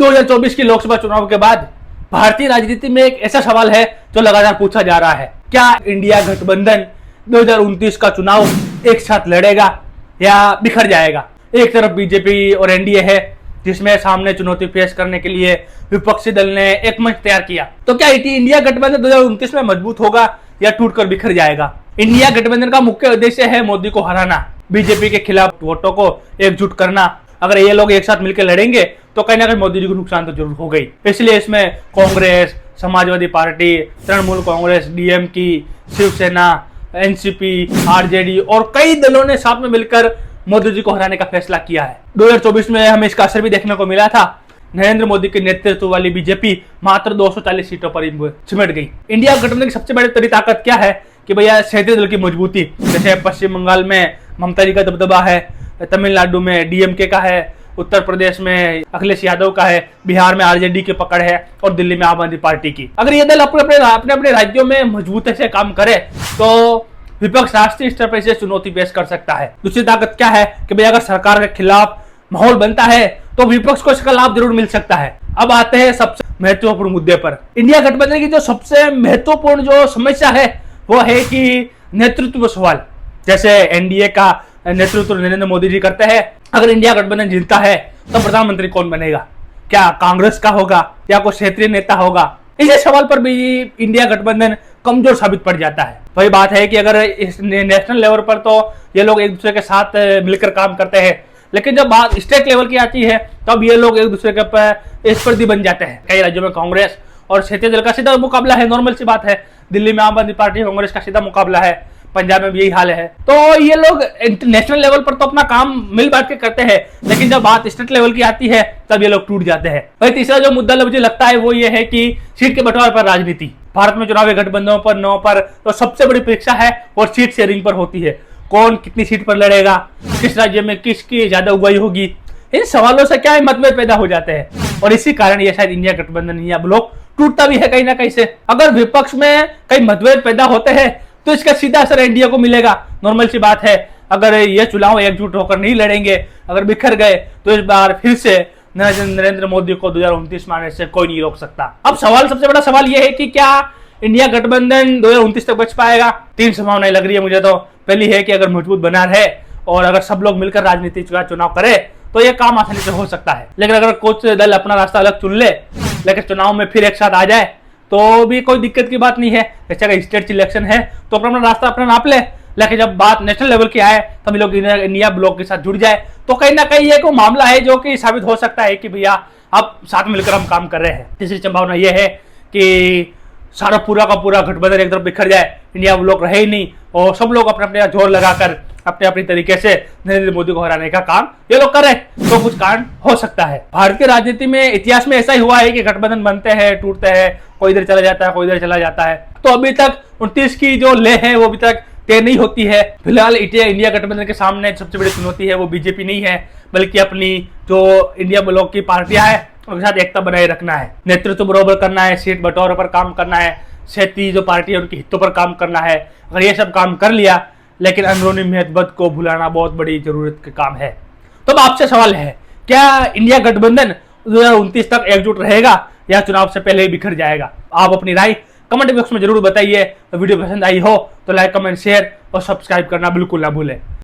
2024 की लोकसभा चुनाव के बाद भारतीय राजनीति में एक ऐसा सवाल है जो लगातार पूछा जा रहा है, क्या इंडिया गठबंधन 2029 का चुनाव एक साथ लड़ेगा या बिखर जाएगा। एक तरफ बीजेपी और एनडीए है जिसमें सामने चुनौती पेश करने के लिए विपक्षी दल ने एक मंच तैयार किया, तो क्या इंडिया गठबंधन 2029 में मजबूत होगा या टूटकर बिखर जाएगा। इंडिया गठबंधन का मुख्य उद्देश्य है मोदी को हराना, बीजेपी के खिलाफ वोटों को एकजुट करना। अगर ये लोग एक साथ मिलकर लड़ेंगे तो कहीं ना कहीं मोदी जी को नुकसान तो जरूर हो गई। इसलिए इसमें Congress, Samajwadi Party, Trinamool Congress, DMK, Shiv Sena, NCP, RJD और कई दलों ने साथ में मिलकर मोदी जी को हराने का फैसला किया है। 2024 में हमें इसका असर भी देखने को मिला था। नरेंद्र मोदी के नेतृत्व वाली बीजेपी मात्र 240 सीटों पर सिमट गई। इंडिया गठबंधन की सबसे बड़ी ताकत क्या है कि भैया क्षेत्रीय दल की मजबूती, जैसे पश्चिम बंगाल में ममता जी का दबदबा है, तमिलनाडु में डीएमके का है, उत्तर प्रदेश में अखिलेश यादव का है, बिहार में आरजेडी की पकड़ है और दिल्ली में आम आदमी पार्टी की। अगर ये दल अपने राज्यों में मजबूती से काम करे तो विपक्ष राष्ट्रीय स्तर पर इसे चुनौती पेश कर सकता है। दूसरी ताकत क्या है कि भाई अगर सरकार के खिलाफ माहौल बनता है तो विपक्ष को इसका लाभ जरूर मिल सकता है। अब आते हैं सबसे महत्वपूर्ण मुद्दे पर। इंडिया गठबंधन की जो सबसे महत्वपूर्ण जो समस्या है वो है कि नेतृत्व सवाल। जैसे एनडीए का नेतृत्व नरेंद्र मोदी जी करते हैं, अगर इंडिया गठबंधन जीतता है तो प्रधानमंत्री कौन बनेगा, क्या कांग्रेस का होगा या कोई क्षेत्रीय नेता होगा। इस सवाल पर भी इंडिया गठबंधन कमजोर साबित पड़ जाता है। वही बात है कि अगर नेशनल लेवल पर तो ये लोग एक दूसरे के साथ मिलकर काम करते हैं, लेकिन जब बात स्टेट लेवल की आती है तब ये लोग एक दूसरे के स्पर्धी बन जाते हैं। कई राज्यों में कांग्रेस और क्षेत्रीय दल का सीधा मुकाबला है, नॉर्मल सी बात है। दिल्ली में आम आदमी पार्टी कांग्रेस का सीधा मुकाबला है, पंजाब में भी यही हाल है। तो ये लोग नेशनल लेवल पर तो अपना काम मिल बांट के करते हैं, लेकिन जब बात स्टेट लेवल की आती है तब ये लोग टूट जाते हैं। वही तीसरा जो मुद्दा मुझे लगता है वो ये है कि सीट के बंटवारे पर राजनीति। भारत में चुनावी गठबंधनों पर नौ पर तो सबसे बड़ी परीक्षा है और सीट शेयरिंग पर होती है। कौन कितनी सीट पर लड़ेगा, किस राज्य में किसकी ज्यादा उगाई होगी, इन सवालों से क्या है मतभेद पैदा हो जाते हैं और इसी कारण ये शायद इंडिया गठबंधन या ब्लॉक टूटता भी है कहीं ना कहीं से। अगर विपक्ष में कई मतभेद पैदा होते हैं तो इसका सीधा असर एनडीए को मिलेगा, नॉर्मल सी बात है। अगर ये चुनाव एकजुट होकर नहीं लड़ेंगे, अगर बिखर गए तो इस बार फिर से नरेंद्र मोदी को 2029 में आने से कोई नहीं रोक सकता। अब सबसे बड़ा सवाल यह है कि क्या इंडिया गठबंधन 2029 तक बच पाएगा। तीन संभावनाएं लग रही है मुझे तो। पहली है कि अगर मजबूत बना रहे और अगर सब लोग मिलकर राजनीति का चुनाव करे तो यह काम आसानी से हो सकता है। लेकिन अगर कुछ दल अपना रास्ता अलग चुन ले, लेकिन चुनाव में फिर एक साथ आ जाए तो भी कोई दिक्कत की बात नहीं है। जैसे अगर स्टेट इलेक्शन है तो अपना रास्ता अपना नाप ले, लेकिन जब बात नेशनल लेवल की आए तब लोग इंडिया ब्लॉक के साथ जुड़ जाए तो कहीं ना कहीं ये कोई मामला है जो कि साबित हो सकता है कि भैया अब साथ मिलकर हम काम कर रहे हैं। तीसरी संभावना यह है कि सारा पूरा का पूरा गठबंधन एक तरफ बिखर जाए, इंडिया ब्लॉक रहे ही नहीं और सब लोग अपने अपने जोर लगाकर अपने अपनी तरीके से नरेंद्र मोदी को हराने का काम ये लोग करें तो कुछ कारण हो सकता है। भारतीय राजनीति में इतिहास में ऐसा ही हुआ है कि गठबंधन बनते हैं, टूटते हैं, कोई इधर चला जाता है, कोई इधर चला जाता है। तो अभी तक 29 की जो ले है वो अभी तक तय नहीं होती है। फिलहाल इंडिया गठबंधन के सामने सबसे बड़ी चुनौती है वो बीजेपी नहीं है, बल्कि अपनी जो इंडिया ब्लॉक की पार्टियां हैं उनके साथ एकता बनाए रखना है, नेतृत्व बराबर करना है, सीट बंटवारे पर काम करना है, क्षेत्रीय जो पार्टी है उनके हितों पर काम करना है। अगर ये सब काम कर लिया, लेकिन अंदरूनी महत्व को भुलाना बहुत बड़ी जरूरत का काम है। तो अब आपसे सवाल है, क्या इंडिया गठबंधन 2029 तक एकजुट रहेगा या चुनाव से पहले ही बिखर जाएगा। आप अपनी राय कमेंट बॉक्स में जरूर बताइए। तो वीडियो पसंद आई हो तो लाइक, कमेंट, शेयर और सब्सक्राइब करना बिल्कुल ना भूलें।